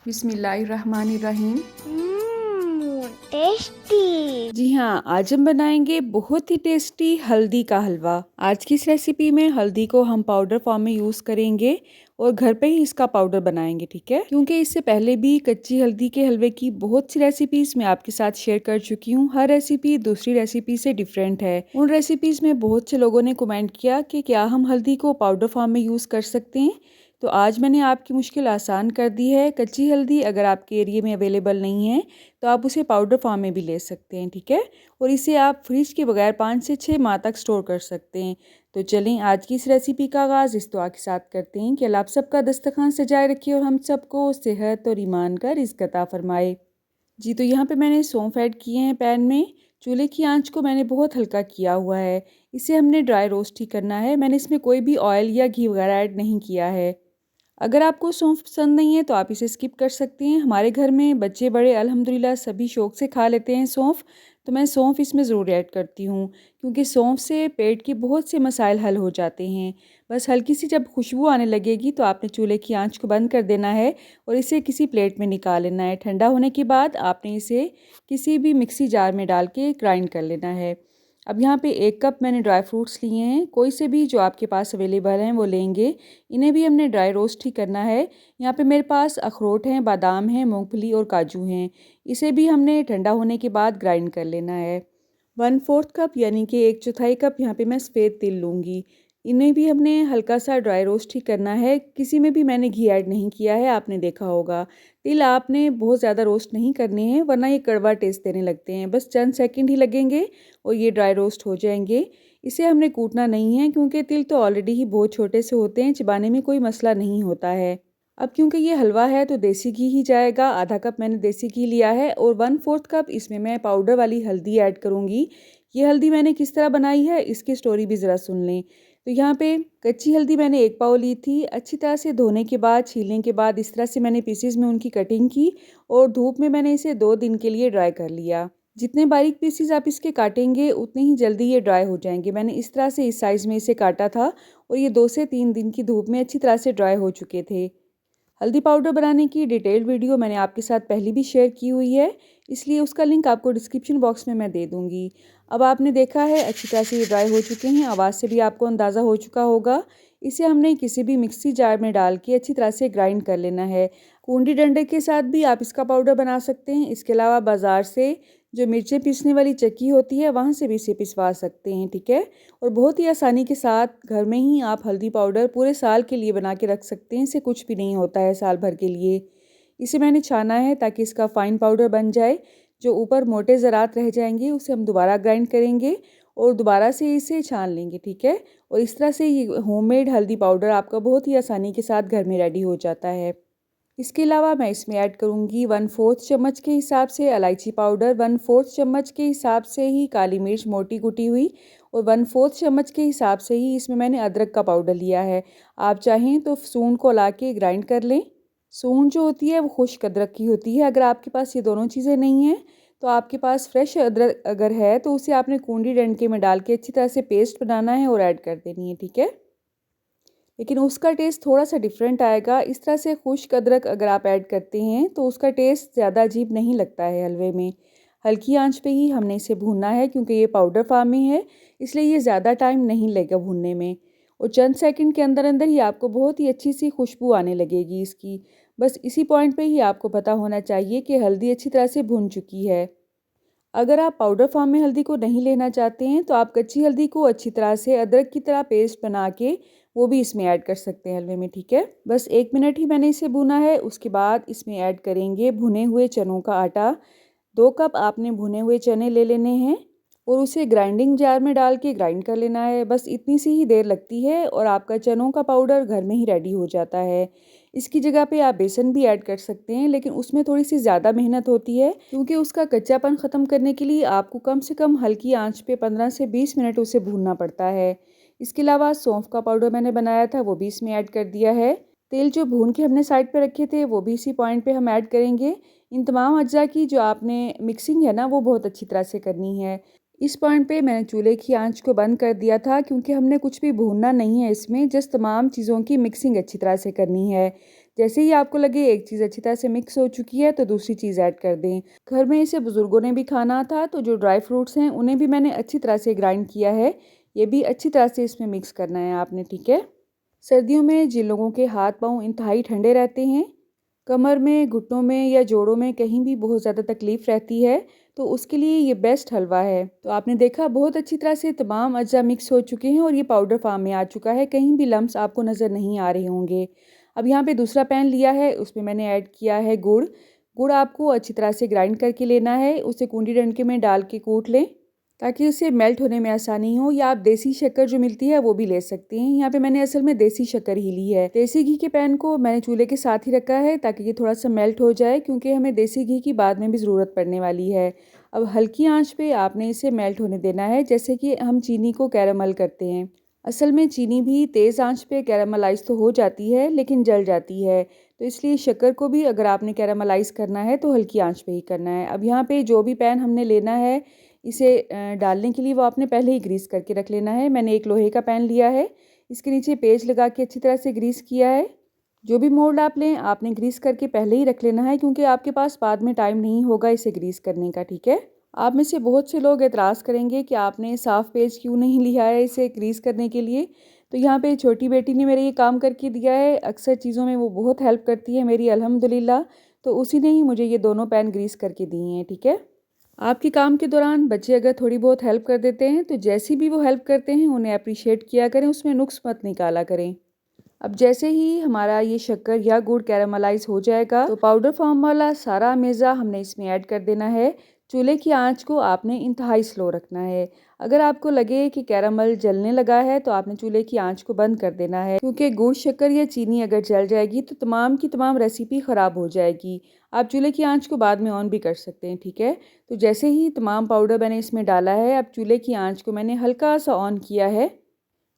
बिस्मिल्लाहिर्रहमानिर्रहीम। टेस्टी। जी हाँ, आज हम बनाएंगे बहुत ही टेस्टी हल्दी का हलवा। आज की इस रेसिपी में हल्दी को हम पाउडर फॉर्म में यूज़ करेंगे और घर पे ही इसका पाउडर बनाएंगे, ठीक है। क्योंकि इससे पहले भी कच्ची हल्दी के हलवे की बहुत सी रेसिपीज मैं आपके साथ शेयर कर चुकी हूँ। हर रेसिपी दूसरी रेसिपी से डिफरेंट है। उन रेसिपीज में बहुत से लोगों ने कमेंट किया कि क्या हम हल्दी को पाउडर फॉर्म में यूज़ कर सकते हैं। तो आज मैंने आपकी मुश्किल आसान कर दी है। कच्ची हल्दी अगर आपके एरिया में अवेलेबल नहीं है तो आप उसे पाउडर फॉर्म में भी ले सकते हैं, ठीक है। और इसे आप फ्रिज के बगैर 5 से 6 माह तक स्टोर कर सकते हैं। तो चलें आज की इस रेसिपी का आगाज़ इस दुआ के साथ करते हैं कि अल्लाह आप सबका दस्तरखान सजाए रखे और हम सबको सेहत और ईमान का रिज़्क अता फरमाए। जी, तो यहाँ पे मैंने सौंफ ऐड किए हैं पैन में। चूल्हे की आंच को मैंने बहुत हल्का किया हुआ है। इसे हमने ड्राई रोस्ट ही करना है। मैंने इसमें कोई भी ऑयल या घी वगैरह ऐड नहीं किया है। अगर आपको सौंफ पसंद नहीं है तो आप इसे स्किप कर सकते हैं। हमारे घर में बच्चे बड़े अल्हम्दुलिल्लाह सभी शौक से खा लेते हैं सौंफ, तो मैं सौंफ इसमें ज़रूर ऐड करती हूँ क्योंकि सौंफ से पेट के बहुत से मसाइल हल हो जाते हैं। बस हल्की सी जब खुशबू आने लगेगी तो आपने चूल्हे की आंच को बंद कर देना है और इसे किसी प्लेट में निकाल लेना है। ठंडा होने के बाद आपने इसे किसी भी मिक्सी जार में डाल के ग्राइंड कर लेना है। अब यहाँ पे 1 कप मैंने ड्राई फ्रूट्स लिए हैं। कोई से भी जो आपके पास अवेलेबल हैं वो लेंगे। इन्हें भी हमने ड्राई रोस्ट ही करना है। यहाँ पे मेरे पास अखरोट हैं, बादाम हैं, मूंगफली और काजू हैं। इसे भी हमने ठंडा होने के बाद ग्राइंड कर लेना है। 1/4 कप यानी कि 1/4 कप यहाँ पे मैं सफ़ेद तिल लूँगी। इन्हें भी हमने हल्का सा ड्राई रोस्ट ही करना है। किसी में भी मैंने घी ऐड नहीं किया है, आपने देखा होगा। तिल आपने बहुत ज़्यादा रोस्ट नहीं करने हैं वरना ये कड़वा टेस्ट देने लगते हैं। बस चंद सेकंड ही लगेंगे और ये ड्राई रोस्ट हो जाएंगे। इसे हमने कूटना नहीं है क्योंकि तिल तो ऑलरेडी ही बहुत छोटे से होते हैं, चबाने में कोई मसला नहीं होता है। अब क्योंकि ये हलवा है तो देसी घी ही जाएगा। आधा कप मैंने देसी घी लिया है और 1/4 कप इसमें मैं पाउडर वाली हल्दी ऐड करूँगी। ये हल्दी मैंने किस तरह बनाई है इसकी स्टोरी भी ज़रा सुन लें। तो यहाँ पे कच्ची हल्दी मैंने 1 पाव ली थी। अच्छी तरह से धोने के बाद, छीलने के बाद इस तरह से मैंने पीसेस में उनकी कटिंग की और धूप में मैंने इसे 2 दिन के लिए ड्राई कर लिया। जितने बारीक पीसेस आप इसके काटेंगे उतने ही जल्दी ये ड्राई हो जाएंगे। मैंने इस तरह से इस साइज़ में इसे काटा था और ये 2 से 3 दिन की धूप में अच्छी तरह से ड्राई हो चुके थे। हल्दी पाउडर बनाने की डिटेल्ड वीडियो मैंने आपके साथ पहले भी शेयर की हुई है, इसलिए उसका लिंक आपको डिस्क्रिप्शन बॉक्स में मैं दे दूँगी। अब आपने देखा है अच्छी तरह से ये ड्राई हो चुके हैं, आवाज़ से भी आपको अंदाज़ा हो चुका होगा। इसे हमने किसी भी मिक्सी जार में डाल के अच्छी तरह से ग्राइंड कर लेना है। कूंडी डंडे के साथ भी आप इसका पाउडर बना सकते हैं। इसके अलावा बाज़ार से जो मिर्चें पीसने वाली चक्की होती है वहाँ से भी इसे पिसवा सकते हैं, ठीक है। और बहुत ही आसानी के साथ घर में ही आप हल्दी पाउडर पूरे साल के लिए बना के रख सकते हैं। इससे कुछ भी नहीं होता है साल भर के लिए। इसे मैंने छाना है ताकि इसका फ़ाइन पाउडर बन जाए। जो ऊपर मोटे ज़रात रह जाएंगे उसे हम दोबारा ग्राइंड करेंगे और दोबारा से इसे छान लेंगे, ठीक है। और इस तरह से ये होममेड हल्दी पाउडर आपका बहुत ही आसानी के साथ घर में रेडी हो जाता है। इसके अलावा मैं इसमें ऐड करूँगी 1/4 चम्मच के हिसाब से इलायची पाउडर, 1/4 चम्मच के हिसाब से ही काली मिर्च मोटी कुटी हुई और 1/4 चम्मच के हिसाब से ही इसमें मैंने अदरक का पाउडर लिया है। आप चाहें तो सूंड को ला के ग्राइंड कर लें। सूंड जो होती है वो खुश्क अदरक की होती है। अगर आपके पास ये दोनों चीज़ें नहीं हैं तो आपके पास फ्रेश अदरक अगर है तो उसे आपने कूंडी डंडे में डाल के अच्छी तरह से पेस्ट बनाना है और ऐड कर देनी है, ठीक है। लेकिन उसका टेस्ट थोड़ा सा डिफरेंट आएगा। इस तरह से खुश्क अदरक अगर आप ऐड करते हैं तो उसका टेस्ट ज़्यादा अजीब नहीं लगता है हलवे में। हल्की आंच पे ही हमने इसे भूनना है क्योंकि ये पाउडर फॉर्म में है, इसलिए ये ज़्यादा टाइम नहीं लगेगा भूनने में। और चंद सेकंड के अंदर अंदर ही आपको बहुत ही अच्छी सी खुशबू आने लगेगी इसकी। बस इसी पॉइंट पे ही आपको पता होना चाहिए कि हल्दी अच्छी तरह से भुन चुकी है। अगर आप पाउडर फॉर्म में हल्दी को नहीं लेना चाहते हैं तो आप कच्ची हल्दी को अच्छी तरह से अदरक की तरह पेस्ट बना के वो भी इसमें ऐड कर सकते हैं हलवे में, ठीक है। बस 1 मिनट ही मैंने इसे भुना है। उसके बाद इसमें ऐड करेंगे भुने हुए चनों का आटा। 2 कप आपने भुने हुए चने ले लेने हैं और उसे ग्राइंडिंग जार में डाल के ग्राइंड कर लेना है। बस इतनी सी ही देर लगती है और आपका चनों का पाउडर घर में ही रेडी हो जाता है। इसकी जगह पे आप बेसन भी ऐड कर सकते हैं लेकिन उसमें थोड़ी सी ज़्यादा मेहनत होती है क्योंकि उसका कच्चापन ख़त्म करने के लिए आपको कम से कम हल्की आंच पे 15 से 20 मिनट उसे भूनना पड़ता है। इसके अलावा सौंफ का पाउडर मैंने बनाया था वो भी इसमें ऐड कर दिया है। तेल जो भून के हमने साइड पे रखे थे वो भी इसी पॉइंट पे हम ऐड करेंगे। इन तमाम अज्जा की जो आपने मिक्सिंग है ना वो बहुत अच्छी तरह से करनी है। इस पॉइंट पे मैंने चूल्हे की आंच को बंद कर दिया था क्योंकि हमने कुछ भी भूनना नहीं है इसमें, जस्ट तमाम चीज़ों की मिक्सिंग अच्छी तरह से करनी है। जैसे ही आपको लगे एक चीज़ अच्छी तरह से मिक्स हो चुकी है तो दूसरी चीज़ ऐड कर दें। घर में इसे बुज़ुर्गों ने भी खाना था तो जो ड्राई फ्रूट्स हैं उन्हें भी मैंने अच्छी तरह से ग्राइंड किया है। ये भी अच्छी तरह से इसमें मिक्स करना है आपने, ठीक है। सर्दियों में जिन लोगों के हाथ पाँव इंतहाई ठंडे रहते हैं, कमर में, घुटनों में या जोड़ों में कहीं भी बहुत ज़्यादा तकलीफ़ रहती है, तो उसके लिए ये बेस्ट हलवा है। तो आपने देखा बहुत अच्छी तरह से तमाम अज्जा मिक्स हो चुके हैं और ये पाउडर फॉर्म में आ चुका है, कहीं भी लम्स आपको नज़र नहीं आ रहे होंगे। अब यहाँ पे दूसरा पैन लिया है, उसमें मैंने ऐड किया है गुड़। गुड़ आपको अच्छी तरह से ग्राइंड करके लेना है, उसे कूंडी डंडे में डाल के कूट लें ताकि उसे मेल्ट होने में आसानी हो, या आप देसी शक्कर जो मिलती है वो भी ले सकते हैं। यहाँ पे मैंने असल में देसी शक्कर ही ली है। देसी घी के पैन को मैंने चूल्हे के साथ ही रखा है ताकि ये थोड़ा सा मेल्ट हो जाए, क्योंकि हमें देसी घी की बाद में भी ज़रूरत पड़ने वाली है। अब हल्की आंच पे आपने इसे मेल्ट होने देना है, जैसे कि हम चीनी को कैरामल करते हैं। असल में चीनी भी तेज़ आंच पे कैरामलाइज तो हो जाती है लेकिन जल जाती है, तो इसलिए शक्कर को भी अगर आपने कैरामलाइज करना है तो हल्की आंच पे ही करना है। अब यहाँ पे जो भी पैन हमने लेना है इसे डालने के लिए वो आपने पहले ही ग्रीस करके रख लेना है। मैंने एक लोहे का पैन लिया है, इसके नीचे पेच लगा के अच्छी तरह से ग्रीस किया है। जो भी मोल्ड आप लें आपने ग्रीस करके पहले ही रख लेना है, क्योंकि आपके पास बाद में टाइम नहीं होगा इसे ग्रीस करने का, ठीक है। आप में से बहुत से लोग एतराज़ करेंगे कि आपने साफ़ पेज क्यों नहीं लिया है इसे ग्रीस करने के लिए। तो यहाँ पे छोटी बेटी ने मेरे ये काम करके दिया है, अक्सर चीज़ों में वो बहुत हेल्प करती है मेरी अल्हम्दुलिल्लाह, तो उसी ने ही मुझे ये दोनों पैन ग्रीस करके दिए हैं, ठीक है। आपके काम के दौरान बच्चे अगर थोड़ी बहुत हेल्प कर देते हैं तो जैसी भी वो हेल्प करते हैं उन्हें अप्रिशिएट किया करें, उसमें नुक्स मत निकाला करें। अब जैसे ही हमारा ये शक्कर या गुड़ कैरामलाइज हो जाएगा तो पाउडर फॉर्म वाला सारा मेज़ा हमने इसमें ऐड कर देना है। चूल्हे की आंच को आपने इंतहाई स्लो रखना है। अगर आपको लगे कि कैरामल जलने लगा है तो आपने चूल्हे की आंच को बंद कर देना है, क्योंकि गुड़, शक्कर या चीनी अगर जल जाएगी तो तमाम की तमाम रेसिपी ख़राब हो जाएगी। आप चूल्हे की आंच को बाद में ऑन भी कर सकते हैं, ठीक है। तो जैसे ही तमाम पाउडर मैंने इसमें डाला है, अब चूल्हे की आंच को मैंने हल्का सा ऑन किया है,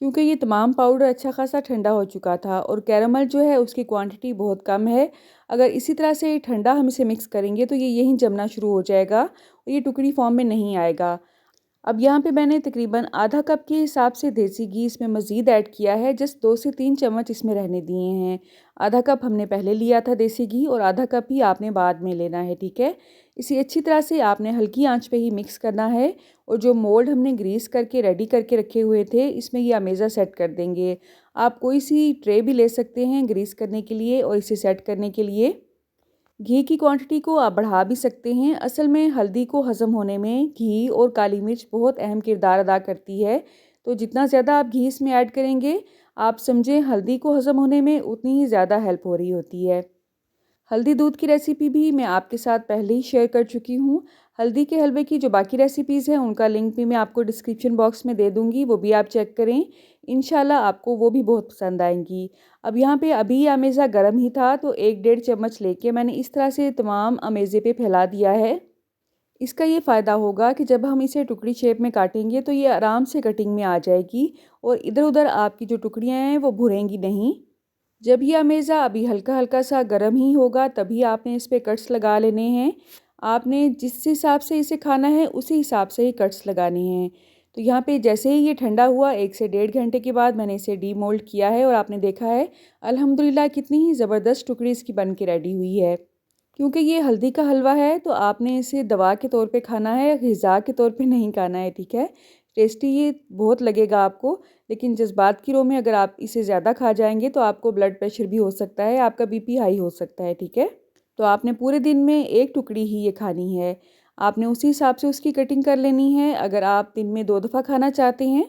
क्योंकि ये तमाम पाउडर अच्छा खासा ठंडा हो चुका था और कैरामल जो है उसकी क्वांटिटी बहुत कम है। अगर इसी तरह से ठंडा हम इसे मिक्स करेंगे तो ये यहीं जमना शुरू हो जाएगा और ये टुकड़ी फॉर्म में नहीं आएगा। अब यहाँ पे मैंने तकरीबन आधा कप के हिसाब से देसी घी इसमें मज़ीद ऐड किया है, जस्ट 2 से 3 चम्मच इसमें रहने दिए हैं। आधा कप हमने पहले लिया था देसी घी और आधा कप ही आपने बाद में लेना है, ठीक है। इसे अच्छी तरह से आपने हल्की आंच पे ही मिक्स करना है और जो मोल्ड हमने ग्रीस करके रेडी करके रखे हुए थे इसमें ये अमेज़ा सेट कर देंगे। आप कोई सी ट्रे भी ले सकते हैं ग्रीस करने के लिए और इसे सेट करने के लिए। घी की क्वांटिटी को आप बढ़ा भी सकते हैं। असल में हल्दी को हज़म होने में घी और काली मिर्च बहुत अहम किरदार अदा करती है, तो जितना ज़्यादा आप घी इसमें ऐड करेंगे, आप समझें हल्दी को हज़म होने में उतनी ही ज़्यादा हेल्प हो रही होती है। हल्दी दूध की रेसिपी भी मैं आपके साथ पहले ही शेयर कर चुकी हूँ। हल्दी के हलवे की जो बाकी रेसिपीज़ हैं उनका लिंक भी मैं आपको डिस्क्रिप्शन बॉक्स में दे दूँगी, वो भी आप चेक करें। इंशाल्लाह आपको वो भी बहुत पसंद आएंगी। अब यहाँ पे अभी अमेज़ा गर्म ही था तो 1 डेढ़ चम्मच लेके मैंने इस तरह से तमाम अमेज़े पे फैला दिया है। इसका ये फ़ायदा होगा कि जब हम इसे टुकड़ी शेप में काटेंगे तो ये आराम से कटिंग में आ जाएगी और इधर-उधर आपकी जो टुकड़ियाँ हैं वो भुनेंगी नहीं। जब ये अमेज़ा अभी हल्का-हल्का सा गर्म ही होगा तभी आपने इस पे कट्स लगा लेने हैं। आपने जिस हिसाब से इसे खाना है उसी हिसाब से ही कट्स लगाने हैं। तो यहाँ पे जैसे ही ये ठंडा हुआ 1 से डेढ़ घंटे के बाद मैंने इसे डीमोल्ड किया है और आपने देखा है अल्हम्दुलिल्लाह कितनी ही ज़बरदस्त टुकड़ी इसकी बन के रेडी हुई है। क्योंकि ये हल्दी का हलवा है तो आपने इसे दवा के तौर पे खाना है, ग़िज़ा के तौर पे नहीं खाना है, ठीक है। टेस्टी ये बहुत लगेगा आपको, लेकिन जज़्बात की रो में अगर आप इसे ज़्यादा खा जाएँगे तो आपको ब्लड प्रेशर भी हो सकता है, आपका बीपी हाई हो सकता है, ठीक है। तो आपने पूरे दिन में 1 टुकड़ी ही ये खानी है। आपने उसी हिसाब से उसकी कटिंग कर लेनी है। अगर आप दिन में 2 दफ़ा खाना चाहते हैं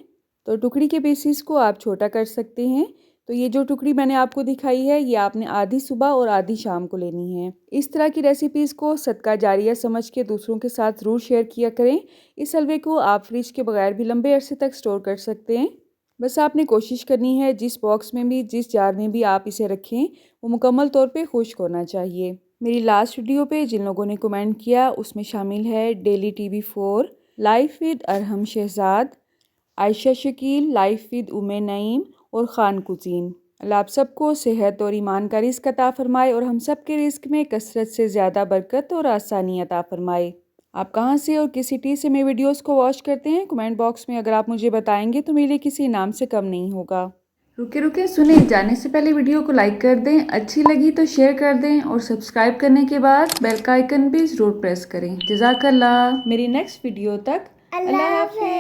तो टुकड़ी के पीसेस को आप छोटा कर सकते हैं। तो ये जो टुकड़ी मैंने आपको दिखाई है ये आपने आधी सुबह और आधी शाम को लेनी है। इस तरह की रेसिपीज़ को सदका जारिया समझ के दूसरों के साथ ज़रूर शेयर किया करें। इस हलवे को आप फ्रिज के बगैर भी लंबे अरसे तक स्टोर कर सकते हैं। बस आपने कोशिश करनी है जिस बॉक्स में भी, जिस जार में भी आप इसे रखें वो मुकम्मल तौर पे खुश्क होना चाहिए। मेरी लास्ट वीडियो पे जिन लोगों ने कमेंट किया उसमें शामिल है daily TV4, life with Arham Shahzad, Ayesha Shakeel, life with Ume Naeem और ख़ान कुज़ीन। अल्लाह आप सबको सेहत और ईमान का रिज़्क़ अता फ़रमाए और हम सब के रिज़्क़ में कसरत से ज़्यादा बरकत और आसानी अता फ़रमाए। आप कहाँ से और किस सिटी से मेरे वीडियोस को वॉच करते हैं, कमेंट बॉक्स में अगर आप मुझे बताएंगे तो मेरे लिए किसी इनाम से कम नहीं होगा। रुके रुके सुने, जाने से पहले वीडियो को लाइक कर दें, अच्छी लगी तो शेयर कर दें और सब्सक्राइब करने के बाद बेल का आइकन भी ज़रूर प्रेस करें। जज़ाकल्लाह। मेरी नेक्स्ट वीडियो तक अल्लाह हाफ़िज़।